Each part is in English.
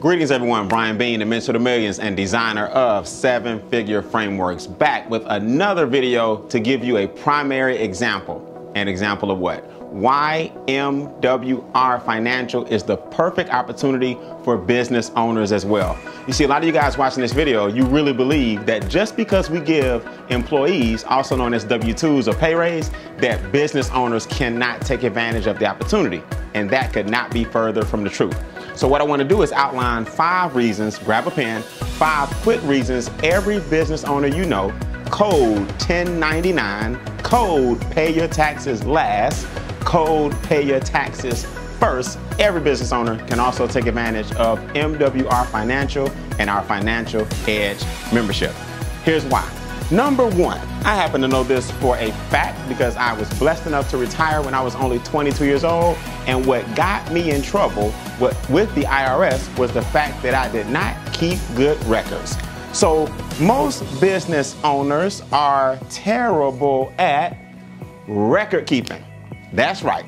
Greetings everyone, Brian Bean, the Mentor to Millions and designer of 7-Figure Frameworks, back with another video to give you a primary example. An example of what? Why MWR Financial is the perfect opportunity for business owners as well. You see, a lot of you guys watching this video, you really believe that just because we give employees, also known as W-2s or pay raise, that business owners cannot take advantage of the opportunity. And that could not be further from the truth. So what I want to do is outline 5 reasons, grab a pen, 5 quick reasons every business owner you know, code 1099, code pay your taxes last, code pay your taxes first. Every business owner can also take advantage of MWR Financial and our Financial Edge membership. Here's why. Number 1, I happen to know this for a fact because I was blessed enough to retire when I was only 22 years old. And what got me in trouble with the IRS was the fact that I did not keep good records. So most business owners are terrible at record keeping. That's right.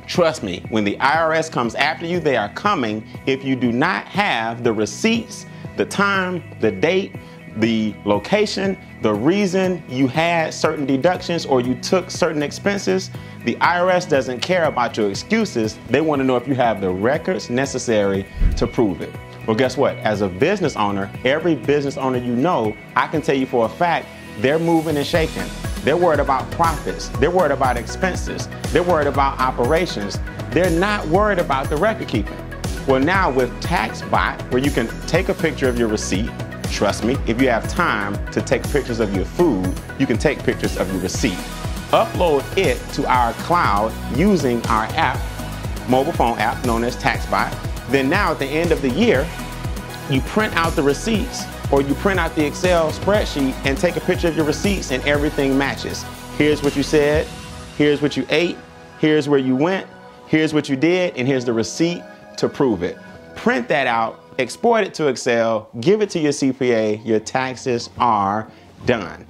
Trust me, when the IRS comes after you, they are coming if you do not have the receipts, the time, the date, the location, the reason you had certain deductions or you took certain expenses. The IRS doesn't care about your excuses. They want to know if you have the records necessary to prove it. Well, guess what? As a business owner, every business owner you know, I can tell you for a fact, they're moving and shaking. They're worried about profits. They're worried about expenses. They're worried about operations. They're not worried about the record keeping. Well, now with TaxBot, where you can take a picture of your receipt, trust me, if you have time to take pictures of your food, you can take pictures of your receipt. Upload it to our cloud using our app, mobile phone app known as TaxBot. Then now at the end of the year, you print out the receipts or you print out the Excel spreadsheet and take a picture of your receipts and everything matches. Here's what you said, here's what you ate, here's where you went, here's what you did, and here's the receipt to prove it. Print that out, export it to Excel, give it to your CPA, your taxes are done.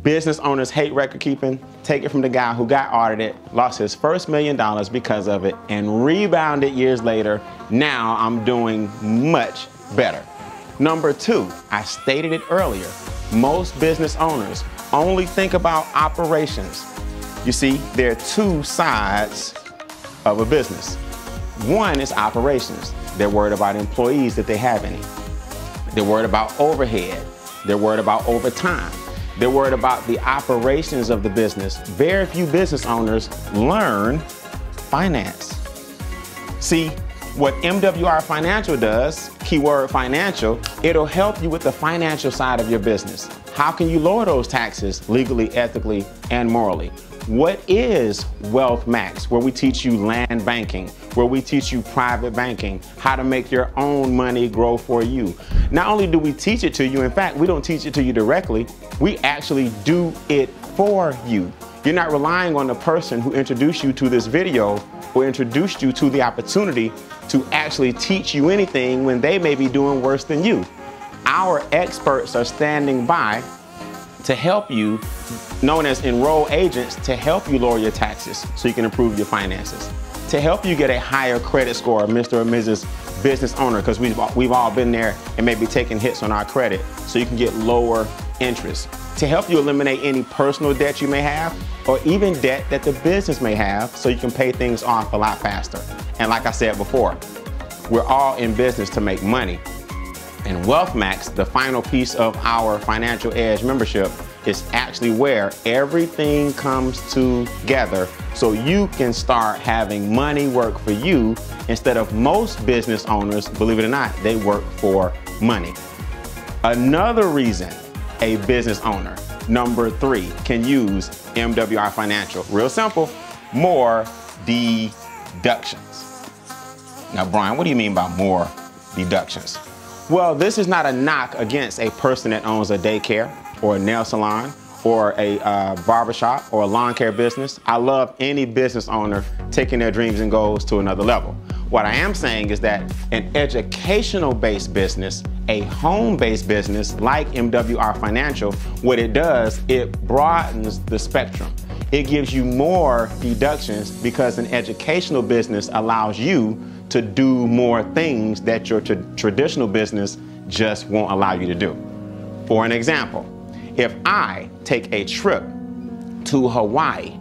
Business owners hate record keeping. Take it from the guy who got audited, lost his first $1 million because of it, and rebounded years later. Now I'm doing much better. Number 2, I stated it earlier, most business owners only think about operations. You see, there are 2 sides of a business. One is operations. They're worried about employees if they have any. They're worried about overhead. They're worried about overtime. They're worried about the operations of the business. Very few business owners learn finance. See, what MWR Financial does, keyword financial, it'll help you with the financial side of your business. How can you lower those taxes legally, ethically, and morally? What is Wealth Max, where we teach you land banking, where we teach you private banking, how to make your own money grow for you. Not only do we teach it to you, in fact, we don't teach it to you directly, we actually do it for you. You're not relying on the person who introduced you to this video or introduced you to the opportunity to actually teach you anything when they may be doing worse than you. Our experts are standing by to help you, known as enrolled agents, to help you lower your taxes so you can improve your finances, to help you get a higher credit score, Mr. or Mrs. Business Owner, because we've all been there and maybe taking hits on our credit so you can get lower interest, to help you eliminate any personal debt you may have or even debt that the business may have so you can pay things off a lot faster. And like I said before, we're all in business to make money. And Wealth Max, the final piece of our Financial Edge membership, is actually where everything comes together so you can start having money work for you instead of most business owners, believe it or not, they work for money. Another reason a business owner, number 3, can use MWR Financial, real simple, more deductions. Now, Brian, what do you mean by more deductions? Well, this is not a knock against a person that owns a daycare or a nail salon or a barbershop or a lawn care business. I love any business owner taking their dreams and goals to another level. What I am saying is that an educational-based business, a home-based business like MWR Financial, what it does, it broadens the spectrum. It gives you more deductions because an educational business allows you to do more things that your traditional business just won't allow you to do. For an example, if I take a trip to Hawaii,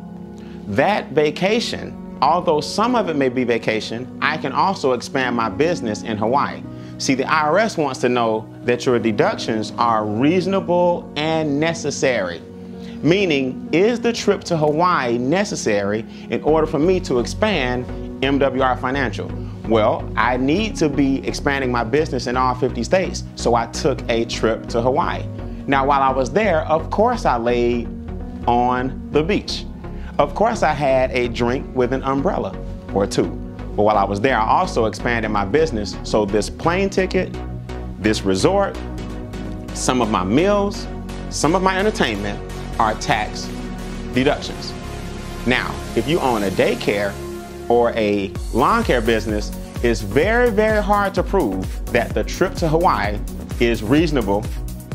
that vacation, although some of it may be vacation, I can also expand my business in Hawaii. See, the IRS wants to know that your deductions are reasonable and necessary. Meaning, is the trip to Hawaii necessary in order for me to expand MWR Financial? Well, I need to be expanding my business in all 50 states, so I took a trip to Hawaii. Now, while I was there, of course I laid on the beach. Of course I had a drink with an umbrella or two. But while I was there, I also expanded my business, so this plane ticket, this resort, some of my meals, some of my entertainment are tax deductions. Now, if you own a daycare or a lawn care business, it's very, very hard to prove that the trip to Hawaii is reasonable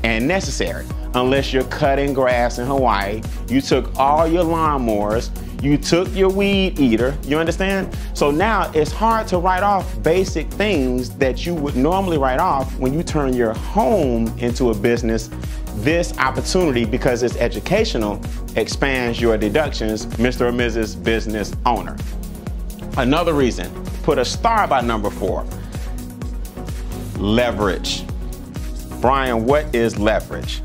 and necessary unless you're cutting grass in Hawaii, you took all your lawnmowers, you took your weed eater, you understand? So now it's hard to write off basic things that you would normally write off when you turn your home into a business. This opportunity, because it's educational, expands your deductions, Mr. or Mrs. Business Owner. Another reason, put a star by number 4. Leverage. Brian, what is leverage?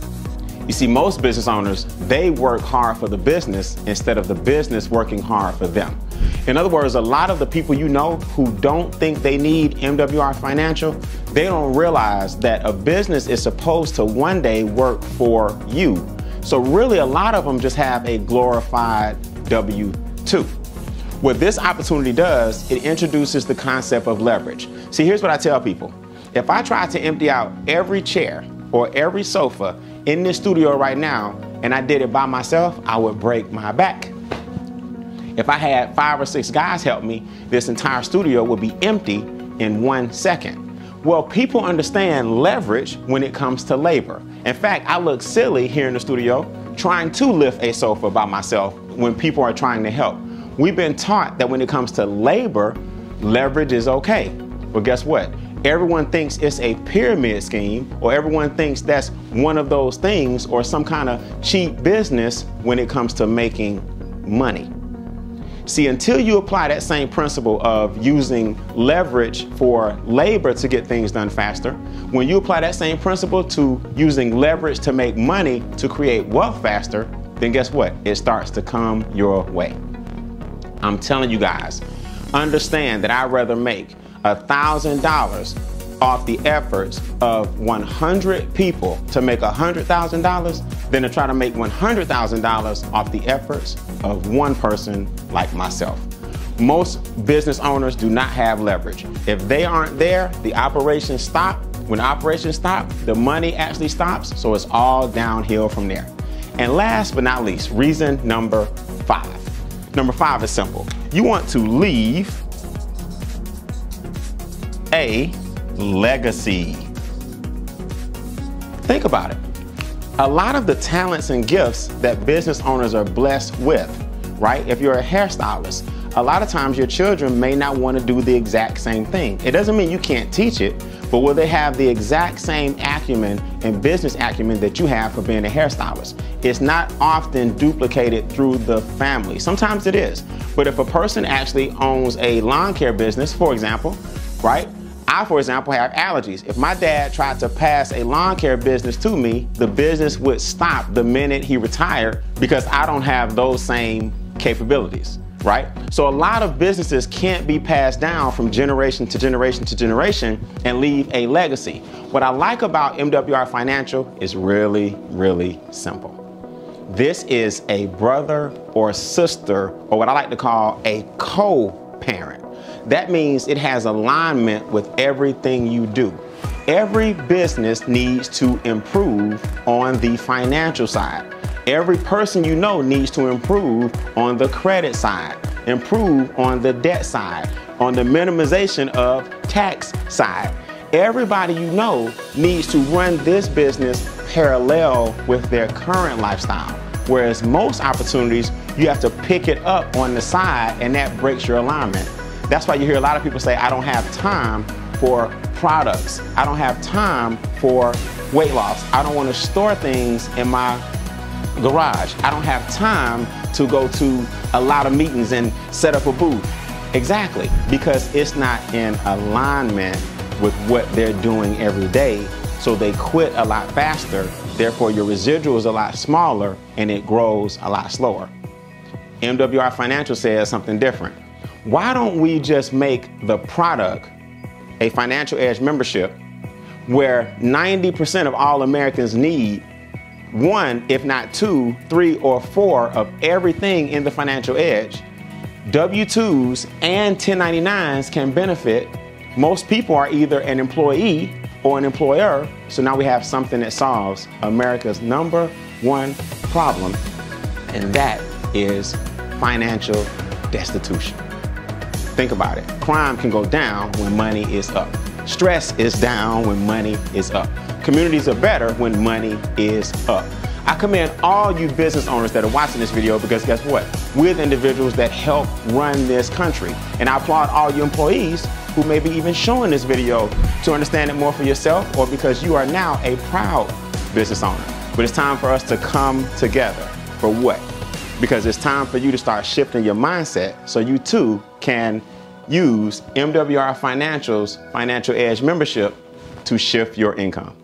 You see, most business owners, they work hard for the business instead of the business working hard for them. In other words, a lot of the people you know who don't think they need MWR Financial, they don't realize that a business is supposed to one day work for you. So really, a lot of them just have a glorified W-2. What this opportunity does, it introduces the concept of leverage. See, here's what I tell people. If I tried to empty out every chair or every sofa in this studio right now, and I did it by myself, I would break my back. If I had 5 or 6 guys help me, this entire studio would be empty in 1 second. Well, people understand leverage when it comes to labor. In fact, I look silly here in the studio trying to lift a sofa by myself when people are trying to help. We've been taught that when it comes to labor, leverage is okay. Well, guess what? Everyone thinks it's a pyramid scheme, or everyone thinks that's one of those things or some kind of cheap business when it comes to making money. See, until you apply that same principle of using leverage for labor to get things done faster, when you apply that same principle to using leverage to make money to create wealth faster, then guess what? It starts to come your way. I'm telling you guys, understand that I'd rather make $1,000 off the efforts of 100 people to make $100,000 than to try to make $100,000 off the efforts of one person like myself. Most business owners do not have leverage. If they aren't there, the operations stop. When operations stop, the money actually stops, so it's all downhill from there. And last but not least, reason number 5. Number 5 is simple. You want to leave a legacy. Think about it. A lot of the talents and gifts that business owners are blessed with, right? If you're a hairstylist, a lot of times your children may not want to do the exact same thing. It doesn't mean you can't teach it, but will they have the exact same acumen and business acumen that you have for being a hairstylist? It's not often duplicated through the family. Sometimes it is. But if a person actually owns a lawn care business, for example, right? I, for example, have allergies. If my dad tried to pass a lawn care business to me, the business would stop the minute he retired because I don't have those same capabilities, right? So a lot of businesses can't be passed down from generation to generation to generation and leave a legacy. What I like about MWR Financial is really, really simple. This is a brother or sister, or what I like to call a co-parent. That means it has alignment with everything you do. Every business needs to improve on the financial side. Every person you know needs to improve on the credit side, improve on the debt side, on the minimization of tax side. Everybody you know needs to run this business parallel with their current lifestyle. Whereas most opportunities, you have to pick it up on the side and that breaks your alignment. That's why you hear a lot of people say, I don't have time for products. I don't have time for weight loss. I don't want to store things in my garage. I don't have time to go to a lot of meetings and set up a booth. Exactly, because it's not in alignment with what they're doing every day. So they quit a lot faster. Therefore, your residual is a lot smaller and it grows a lot slower. MWR Financial says something different. Why don't we just make the product a Financial Edge membership where 90% of all Americans need one, if not two, three, or four of everything in the Financial Edge. W-2s and 1099s can benefit. Most people are either an employee or an employer, so now we have something that solves America's #1 problem, and that is financial destitution. Think about it. Crime can go down when money is up. Stress is down when money is up. Communities are better when money is up. I commend all you business owners that are watching this video, because guess what? We're the individuals that help run this country. And I applaud all you employees who may be even showing this video to understand it more for yourself, or because you are now a proud business owner. But it's time for us to come together. For what? Because it's time for you to start shifting your mindset so you too can use MWR Financial's Financial Edge membership to shift your income.